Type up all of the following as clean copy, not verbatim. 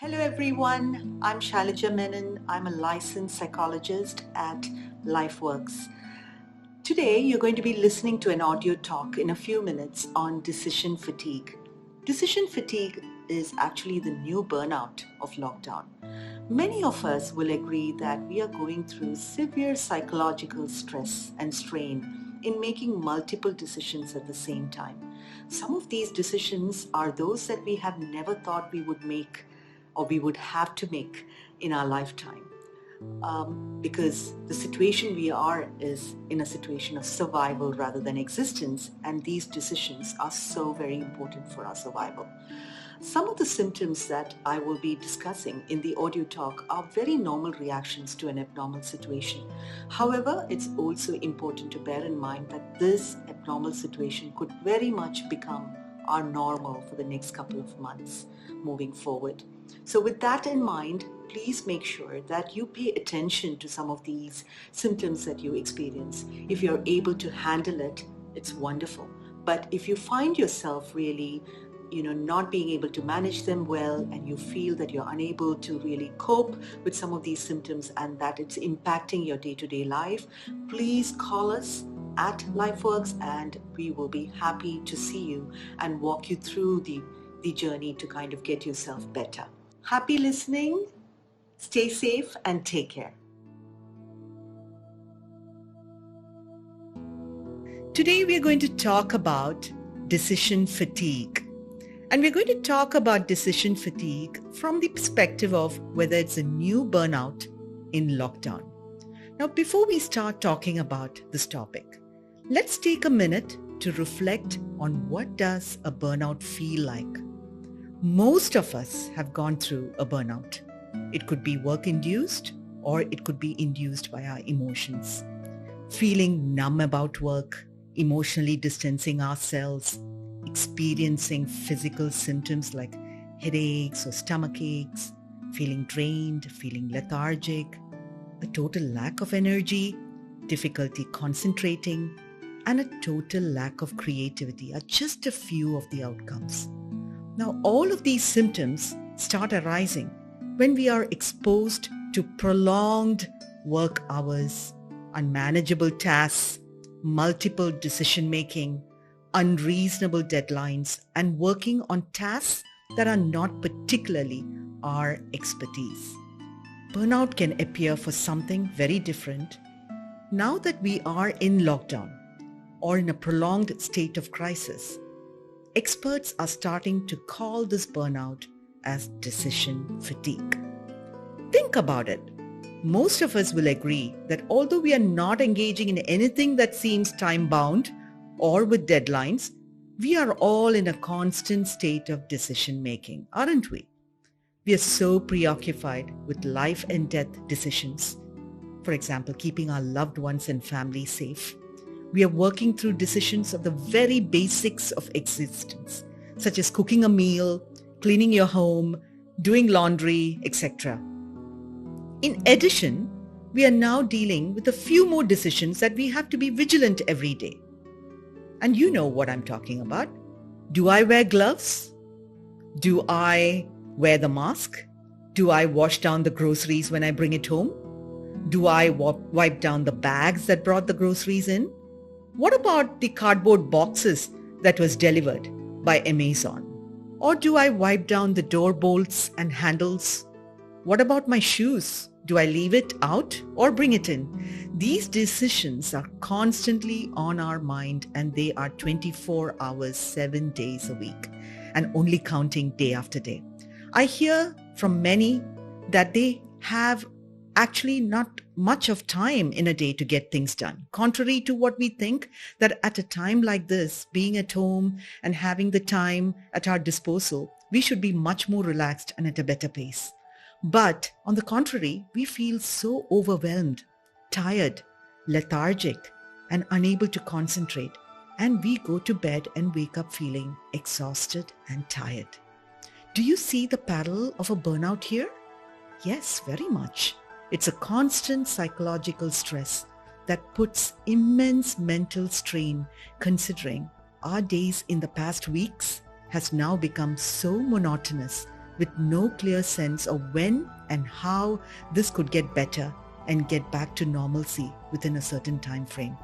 Hello everyone, I'm Sailaja Menon. I'm a licensed psychologist at LifeWorks. Today you're going to be listening to an audio talk in a few minutes on decision fatigue. Decision fatigue is actually the new burnout of lockdown. Many of us will agree that we are going through severe psychological stress and strain in making multiple decisions at the same time. Some of these decisions are those that we have never thought we would make or we would have to make in our lifetime. Because the situation we are is in a situation of survival rather than existence, and these decisions are so very important for our survival. Some of the symptoms that I will be discussing in the audio talk are very normal reactions to an abnormal situation. However, it's also important to bear in mind that this abnormal situation could very much become our normal for the next couple of months moving forward. So with that in mind, please make sure that you pay attention to some of these symptoms that you experience. If you're able to handle it, it's wonderful. But if you find yourself really not being able to manage them well, and you feel that you're unable to really cope with some of these symptoms and that it's impacting your day-to-day life, please call us at LifeWorks and we will be happy to see you and walk you through the journey to kind of get yourself better. Happy listening, stay safe and take care. Today we are going to talk about decision fatigue. And we're going to talk about decision fatigue from the perspective of whether it's a new burnout in lockdown. Now, before we start talking about this topic, let's take a minute to reflect on what does a burnout feel like. Most of us have gone through a burnout. It could be work-induced or it could be induced by our emotions. Feeling numb about work, emotionally distancing ourselves, experiencing physical symptoms like headaches or stomach aches, feeling drained, feeling lethargic, a total lack of energy, difficulty concentrating, and a total lack of creativity are just a few of the outcomes. Now, all of these symptoms start arising when we are exposed to prolonged work hours, unmanageable tasks, multiple decision-making, unreasonable deadlines, and working on tasks that are not particularly our expertise. Burnout can appear for something very different now that we are in lockdown or in a prolonged state of crisis. Experts are starting to call this burnout as decision fatigue. Think about it. Most of us will agree that although we are not engaging in anything that seems time-bound or with deadlines, we are all in a constant state of decision-making, aren't we? We are so preoccupied with life and death decisions. For example, keeping our loved ones and family safe. We are working through decisions of the very basics of existence, such as cooking a meal, cleaning your home, doing laundry, etc. In addition, we are now dealing with a few more decisions that we have to be vigilant every day. And you know what I'm talking about. Do I wear gloves? Do I wear the mask? Do I wash down the groceries when I bring it home? Do I wipe down the bags that brought the groceries in? What about the cardboard boxes that was delivered by Amazon? Or do I wipe down the door bolts and handles? What about my shoes? Do I leave it out or bring it in? These decisions are constantly on our mind, and they are 24 hours, 7 days a week, and only counting day after day. I hear from many that they have actually not much of time in a day to get things done. Contrary to what we think, that at a time like this, being at home and having the time at our disposal, we should be much more relaxed and at a better pace. But on the contrary, we feel so overwhelmed, tired, lethargic, and unable to concentrate. And we go to bed and wake up feeling exhausted and tired. Do you see the parallel of a burnout here? Yes, very much. It's a constant psychological stress that puts immense mental strain, considering our days in the past weeks has now become so monotonous with no clear sense of when and how this could get better and get back to normalcy within a certain time frame.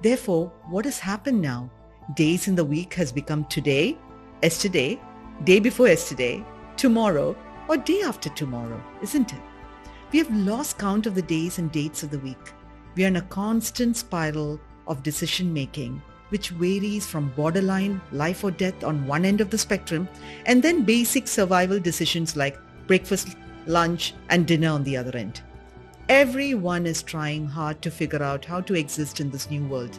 Therefore, what has happened now? Days in the week has become today, yesterday, day before yesterday, tomorrow, or day after tomorrow, isn't it? We have lost count of the days and dates of the week. We are in a constant spiral of decision making, which varies from borderline life or death on one end of the spectrum, and then basic survival decisions like breakfast, lunch, and dinner on the other end. Everyone is trying hard to figure out how to exist in this new world.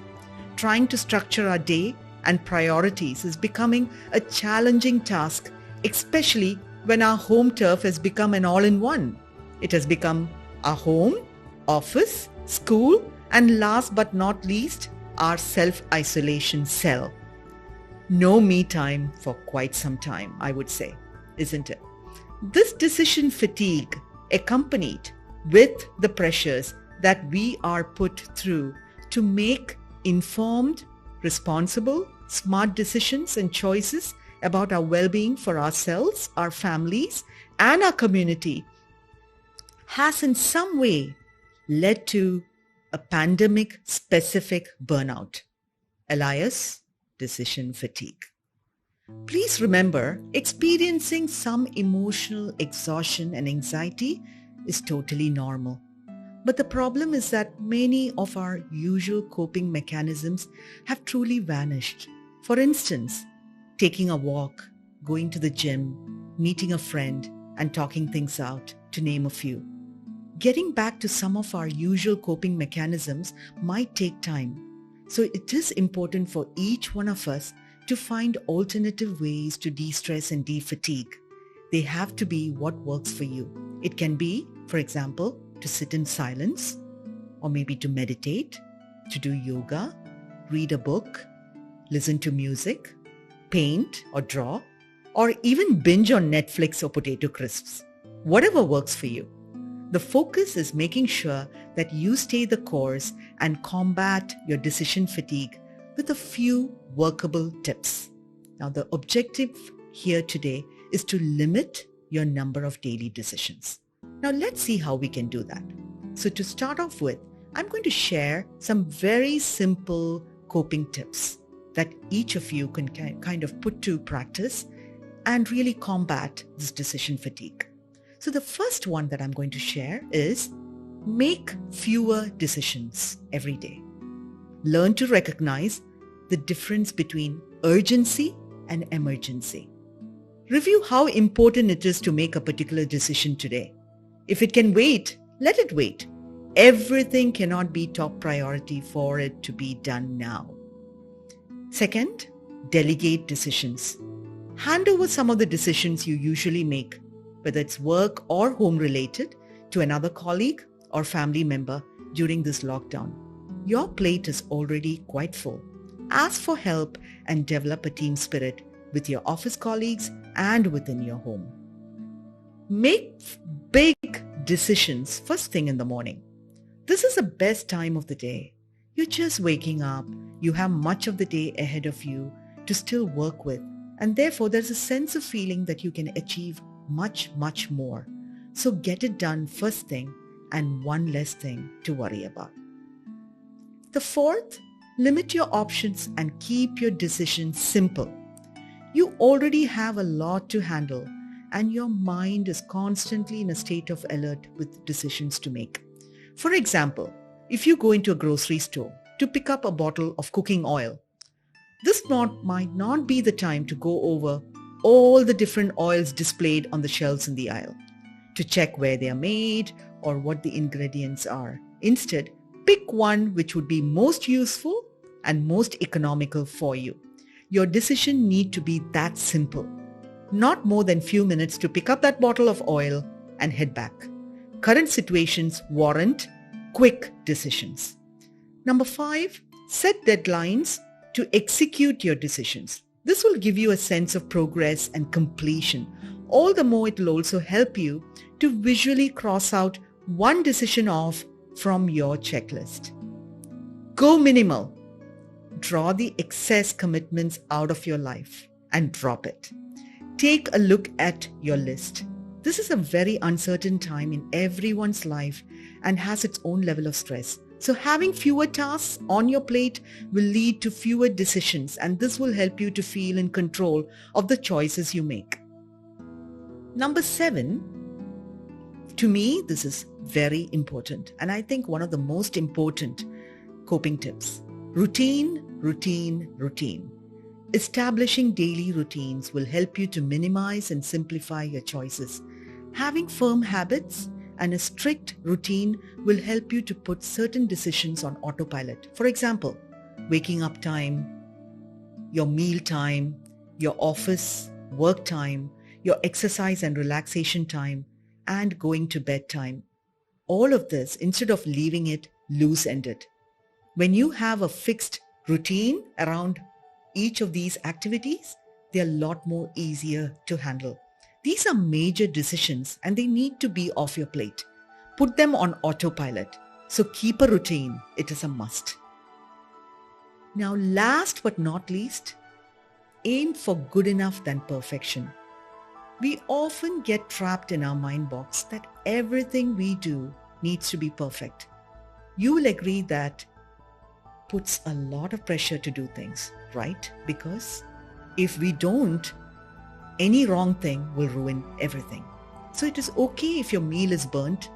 Trying to structure our day and priorities is becoming a challenging task, especially when our home turf has become an all-in-one. It has become our home, office, school, and last but not least, our self-isolation cell. No me time for quite some time, I would say, isn't it? This decision fatigue, accompanied with the pressures that we are put through to make informed, responsible, smart decisions and choices about our well-being for ourselves, our families, and our community, has in some way led to a pandemic-specific burnout, alias decision fatigue. Please remember, experiencing some emotional exhaustion and anxiety is totally normal. But the problem is that many of our usual coping mechanisms have truly vanished. For instance, taking a walk, going to the gym, meeting a friend, and talking things out, to name a few. Getting back to some of our usual coping mechanisms might take time. So it is important for each one of us to find alternative ways to de-stress and de-fatigue. They have to be what works for you. It can be, for example, to sit in silence, or maybe to meditate, to do yoga, read a book, listen to music, paint or draw, or even binge on Netflix or potato crisps. Whatever works for you. The focus is making sure that you stay the course and combat your decision fatigue with a few workable tips. Now, the objective here today is to limit your number of daily decisions. Now, let's see how we can do that. So to start off with, I'm going to share some very simple coping tips that each of you can kind of put to practice and really combat this decision fatigue. So the first one that I'm going to share is make fewer decisions every day. Learn to recognize the difference between urgency and emergency. Review how important it is to make a particular decision today. If it can wait, let it wait. Everything cannot be top priority for it to be done now. Second, delegate decisions. Hand over some of the decisions you usually make, whether it's work or home related, to another colleague or family member during this lockdown. Your plate is already quite full. Ask for help and develop a team spirit with your office colleagues and within your home. Make big decisions first thing in the morning. This is the best time of the day. You're just waking up. You have much of the day ahead of you to still work with. And therefore, there's a sense of feeling that you can achieve much, much more. So get it done first thing and one less thing to worry about. The fourth, limit your options and keep your decisions simple. You already have a lot to handle and your mind is constantly in a state of alert with decisions to make. For example, if you go into a grocery store to pick up a bottle of cooking oil, this might not be the time to go over all the different oils displayed on the shelves in the aisle, to check where they are made or what the ingredients are. Instead, pick one which would be most useful and most economical for you. Your decision need to be that simple. Not more than few minutes to pick up that bottle of oil and head back. Current situations warrant quick decisions. Number 5, set deadlines to execute your decisions. This will give you a sense of progress and completion. All the more it will also help you to visually cross out one decision off from your checklist. Go minimal. Draw the excess commitments out of your life and drop it. Take a look at your list. This is a very uncertain time in everyone's life and has its own level of stress. So having fewer tasks on your plate will lead to fewer decisions, and this will help you to feel in control of the choices you make. Number 7, to me, this is very important, and I think one of the most important coping tips. Routine, routine, routine. Establishing daily routines will help you to minimize and simplify your choices. Having firm habits and a strict routine will help you to put certain decisions on autopilot. For example, waking up time, your meal time, your office, work time, your exercise and relaxation time, and going to bed time. All of this instead of leaving it loose-ended. When you have a fixed routine around each of these activities, they are a lot more easier to handle. These are major decisions and they need to be off your plate. Put them on autopilot. So keep a routine. It is a must. Now, last but not least, aim for good enough than perfection. We often get trapped in our mind box that everything we do needs to be perfect. You will agree that puts a lot of pressure to do things, right? Because if we don't, any wrong thing will ruin everything. So it is okay if your meal is burnt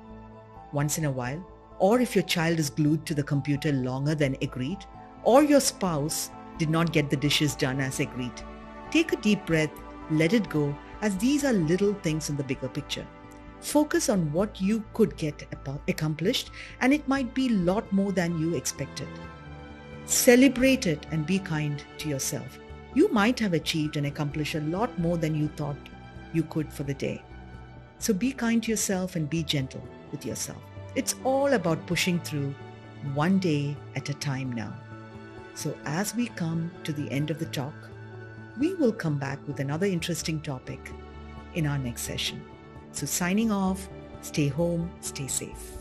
once in a while, or if your child is glued to the computer longer than agreed, or your spouse did not get the dishes done as agreed. Take a deep breath, let it go, as these are little things in the bigger picture. Focus on what you could get accomplished, and it might be a lot more than you expected. Celebrate it and be kind to yourself. You might have achieved and accomplished a lot more than you thought you could for the day. So be kind to yourself and be gentle with yourself. It's all about pushing through one day at a time now. So as we come to the end of the talk, we will come back with another interesting topic in our next session. So signing off, stay home, stay safe.